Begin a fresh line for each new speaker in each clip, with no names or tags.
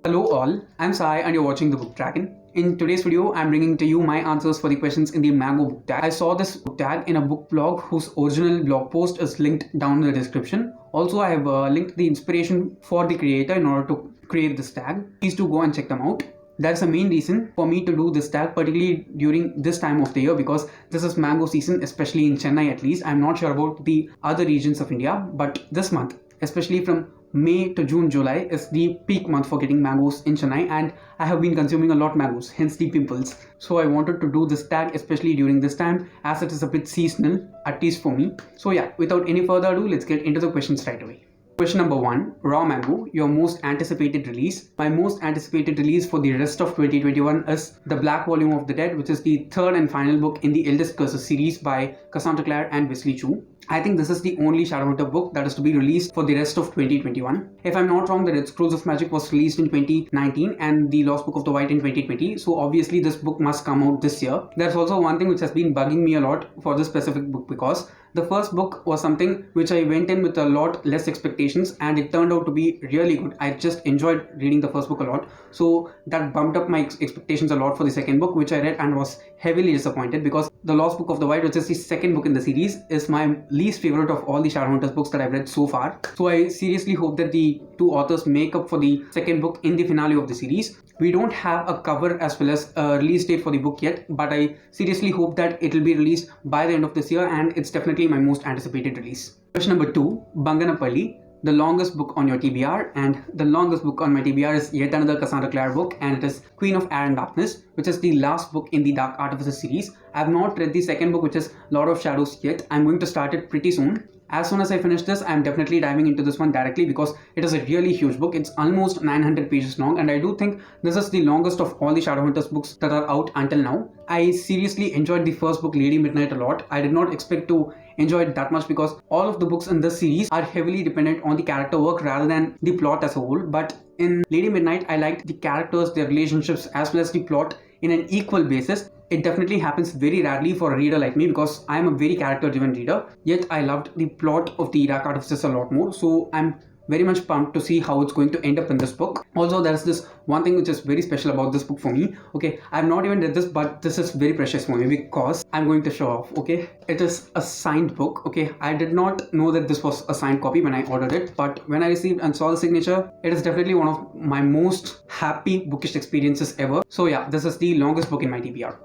Hello all, I'm Sai and you're watching The Book Dragon. In today's video, I'm bringing to you my answers for the questions in the Mango book tag. I saw this book tag in a book blog whose original blog post is linked down in the description. Also, I have linked the inspiration for the creator in order to create this tag. Please do go and check them out. That's the main reason for me to do this tag, particularly during this time of the year, because this is mango season, especially in Chennai at least. I'm not sure about the other regions of India, but this month, especially from May to June, July is the peak month for getting mangoes in Chennai, and I have been consuming a lot mangoes, hence the pimples. So I wanted to do this tag especially during this time as it is a bit seasonal, at least for me. So yeah, without any further ado, let's get into the questions right away. Question number 1, Raw Mango, your most anticipated release. My most anticipated release for the rest of 2021 is The Black Volume of the Dead, which is the third and final book in the Eldest Curses series by Cassandra Clare and Wesley Chu. I think this is the only Shadowhunter book that is to be released for the rest of 2021. If I'm not wrong, the Red Scrolls of Magic was released in 2019 and the Lost Book of the White in 2020. So obviously this book must come out this year. There's also one thing which has been bugging me a lot for this specific book, because the first book was something which I went in with a lot less expectations and it turned out to be really good. I just enjoyed reading the first book a lot. So that bumped up my expectations a lot for the second book, which I read and was heavily disappointed, because the Lost Book of the White, which is the second book in the series, is my least favorite of all the Shadowhunters books that I've read so far. So I seriously hope that the two authors make up for the second book in the finale of the series. We don't have a cover as well as a release date for the book yet, but I seriously hope that it will be released by the end of this year, and it's definitely my most anticipated release. Question number 2, BANGANAPALLI, the longest book on your TBR, and the longest book on my TBR is yet another Cassandra Clare book, and it is Queen of Air and Darkness, which is the last book in the Dark Artifices series. I have not read the second book, which is Lord of Shadows, yet. I'm going to start it pretty soon. As soon as I finish this, I'm definitely diving into this one directly, because it is a really huge book. It's almost 900 pages long, and I do think this is the longest of all the Shadowhunters books that are out until now. I seriously enjoyed the first book, Lady Midnight, a lot. I did not expect to enjoy it that much, because all of the books in this series are heavily dependent on the character work rather than the plot as a whole. But in Lady Midnight, I liked the characters, their relationships, as well as the plot in an equal basis. It definitely happens very rarely for a reader like me, because I am a very character-driven reader. Yet I loved the plot of the Dark Artifices a lot more. So I'm very much pumped to see how it's going to end up in this book. Also, there's this one thing which is very special about this book for me. Okay, I've not even read this, but this is very precious for me because I'm going to show off. Okay, it is a signed book. Okay, I did not know that this was a signed copy when I ordered it, but when I received and saw the signature, it is definitely one of my most happy bookish experiences ever. So yeah, this is the longest book in my TBR.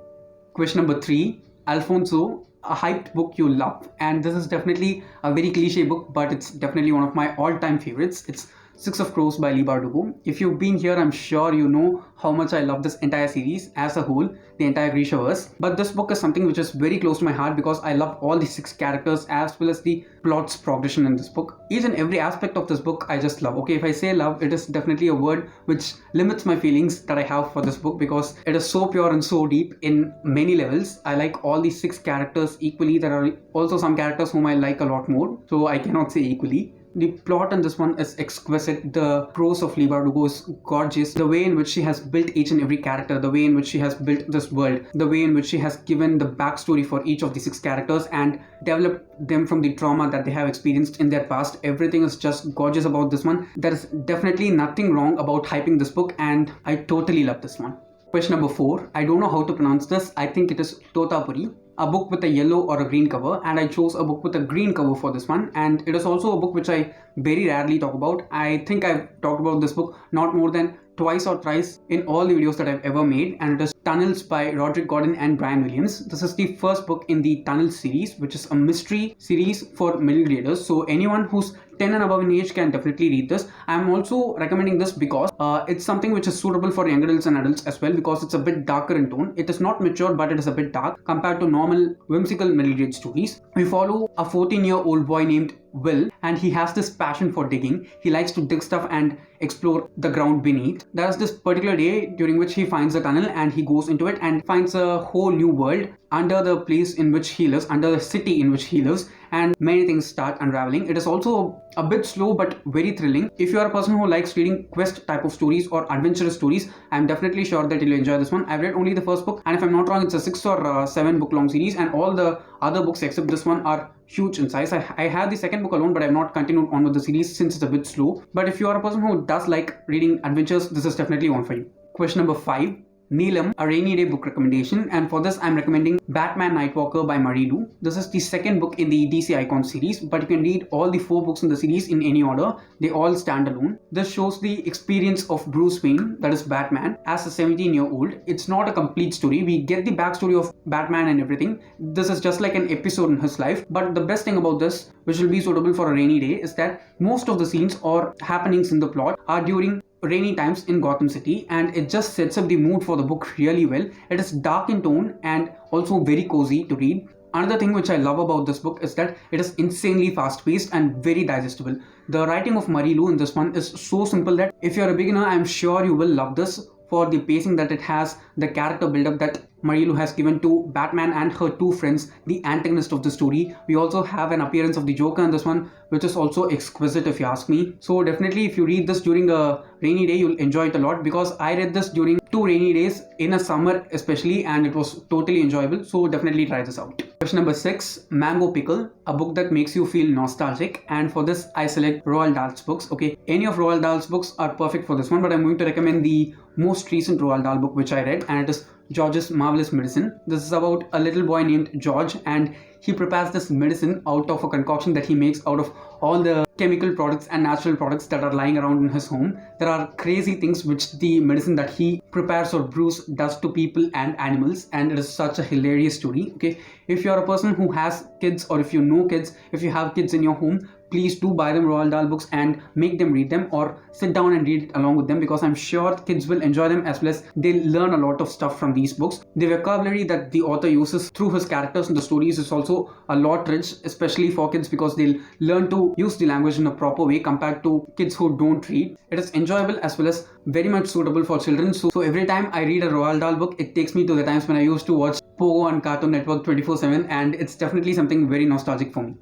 Question number 3, Alphonso, a hyped book you love. And this is definitely a very cliche book, but it's definitely one of my all-time favorites. It's Six of Crows by Leigh Bardugo. If you've been here, I'm sure you know how much I love this entire series as a whole, the entire Grishaverse. But this book is something which is very close to my heart, because I love all the 6 characters as well as the plot's progression in this book. Each and every aspect of this book I just love. Okay, if I say love, it is definitely a word which limits my feelings that I have for this book, because it is so pure and so deep in many levels. I like all these 6 characters equally. There are also some characters whom I like a lot more, so I cannot say equally. The plot in this one is exquisite. The prose of Leigh Bardugo is gorgeous. The way in which she has built each and every character, the way in which she has built this world, the way in which she has given the backstory for each of the 6 characters and developed them from the trauma that they have experienced in their past. Everything is just gorgeous about this one. There is definitely nothing wrong about hyping this book, and I totally love this one. Question number 4, I don't know how to pronounce this. I think it is TOTAPURI, a book with a yellow or a green cover, and I chose a book with a green cover for this one. And it is also a book which I very rarely talk about. I think I've talked about this book not more than twice or thrice in all the videos that I've ever made, and it is Tunnels by Roderick Gordon and Brian Williams. This is the first book in the Tunnels series, which is a mystery series for middle graders. So anyone who's 10 and above in age can definitely read this. I'm also recommending this because it's something which is suitable for young adults and adults as well, because it's a bit darker in tone. It is not mature, but it is a bit dark compared to normal whimsical middle grade stories. We follow a 14-year-old boy named Will, and he has this passion for digging. He likes to dig stuff and explore the ground beneath. There's this particular day during which he finds a tunnel and he goes into it and finds a whole new world under the place in which he lives, under the city in which he lives, and many things start unraveling. It is also a bit slow but very thrilling. If you are a person who likes reading quest type of stories or adventurous stories, I'm definitely sure that you'll enjoy this one. I've read only the first book, and if I'm not wrong, it's a 6 or 7 book long series, and all the other books except this one are huge insights. I have the second book alone, but I have not continued on with the series since it's a bit slow. But if you are a person who does like reading adventures, this is definitely one for you. Question number 5. NEELAM, a rainy day book recommendation, and for this I'm recommending Batman Nightwalker by Murray Lu. This is the second book in the DC Icon series, but you can read all the 4 books in the series in any order. They all stand alone. This shows the experience of Bruce Wayne, that is Batman, as a 17-year-old. It's not a complete story. We get the backstory of Batman and everything. This is just like an episode in his life, but the best thing about this, which will be suitable for a rainy day, is that most of the scenes or happenings in the plot are during rainy times in Gotham City, and it just sets up the mood for the book really well. It is dark in tone and also very cozy to read. Another thing which I love about this book is that it is insanely fast paced and very digestible. The writing of Murray Lu in this one is so simple that if you're a beginner, I'm sure you will love this for the pacing that it has, the character build-up that Murray Lu has given to Batman and her 2 friends, the antagonist of the story. We also have an appearance of the Joker in this one, which is also exquisite if you ask me. So definitely if you read this during a rainy day, you'll enjoy it a lot, because I read this during 2 rainy days in a summer especially, and it was totally enjoyable. So definitely try this out. Question number 6, Mango Pickle, a book that makes you feel nostalgic, and for this I select Roald Dahl's books. Okay, any of Roald Dahl's books are perfect for this one, but I'm going to recommend the most recent Roald Dahl book which I read, and it is George's Marvelous Medicine. This is about a little boy named George, and he prepares this medicine out of a concoction that he makes out of all the chemical products and natural products that are lying around in his home. There are crazy things which the medicine that he prepares or brews does to people and animals, and it is such a hilarious story. Okay, if you're a person who has kids, or if you know kids, if you have kids in your home, please do buy them Roald Dahl books and make them read them, or sit down and read it along with them, because I'm sure kids will enjoy them, as well as they'll learn a lot of stuff from these books. The vocabulary that the author uses through his characters and the stories is also a lot rich, especially for kids, because they'll learn to use the language in a proper way compared to kids who don't read. It is enjoyable as well as very much suitable for children. So every time I read a Roald Dahl book, it takes me to the times when I used to watch Pogo on Cartoon Network 24/7, and it's definitely something very nostalgic for me.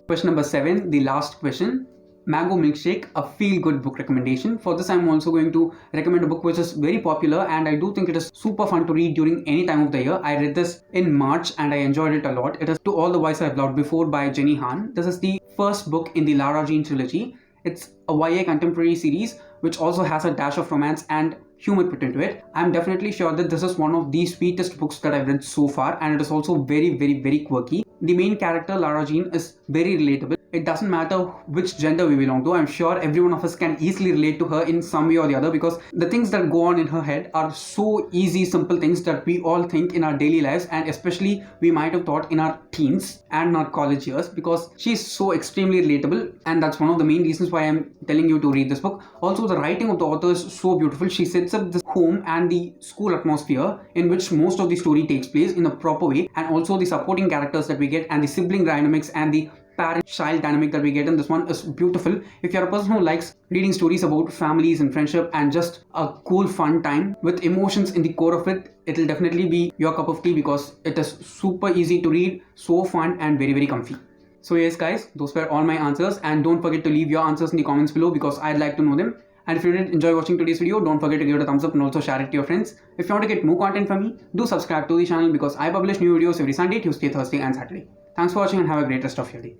Question number 7, the last question. Mango Milkshake, a feel-good book recommendation. For this, I'm also going to recommend a book which is very popular, and I do think it is super fun to read during any time of the year. I read this in March and I enjoyed it a lot. It is To All the Boys I've Loved Before by Jenny Han. This is the first book in the Lara Jean trilogy. It's a YA contemporary series which also has a dash of romance and humor put into it. I'm definitely sure that this is one of the sweetest books that I've read so far, and it is also very, very, very quirky. The main character, Lara Jean, is very relatable. It doesn't matter which gender we belong to. I'm sure every one of us can easily relate to her in some way or the other, because the things that go on in her head are so easy, simple things that we all think in our daily lives, and especially we might have thought in our teens and our college years, because she's so extremely relatable, and that's one of the main reasons why I'm telling you to read this book. Also, the writing of the author is so beautiful. She sets up the home and the school atmosphere in which most of the story takes place in a proper way, and also the supporting characters that we get, and the sibling dynamics and the parent-child dynamic that we get in this one is beautiful. If you're a person who likes reading stories about families and friendship and just a cool fun time with emotions in the core of it, it'll definitely be your cup of tea, because it is super easy to read, so fun and very, very comfy. So yes guys, those were all my answers, and don't forget to leave your answers in the comments below, because I'd like to know them. And if you did enjoy watching today's video, don't forget to give it a thumbs up and also share it to your friends. If you want to get more content from me, do subscribe to the channel, because I publish new videos every Sunday, Tuesday, Thursday and Saturday. Thanks for watching and have a great rest of your day.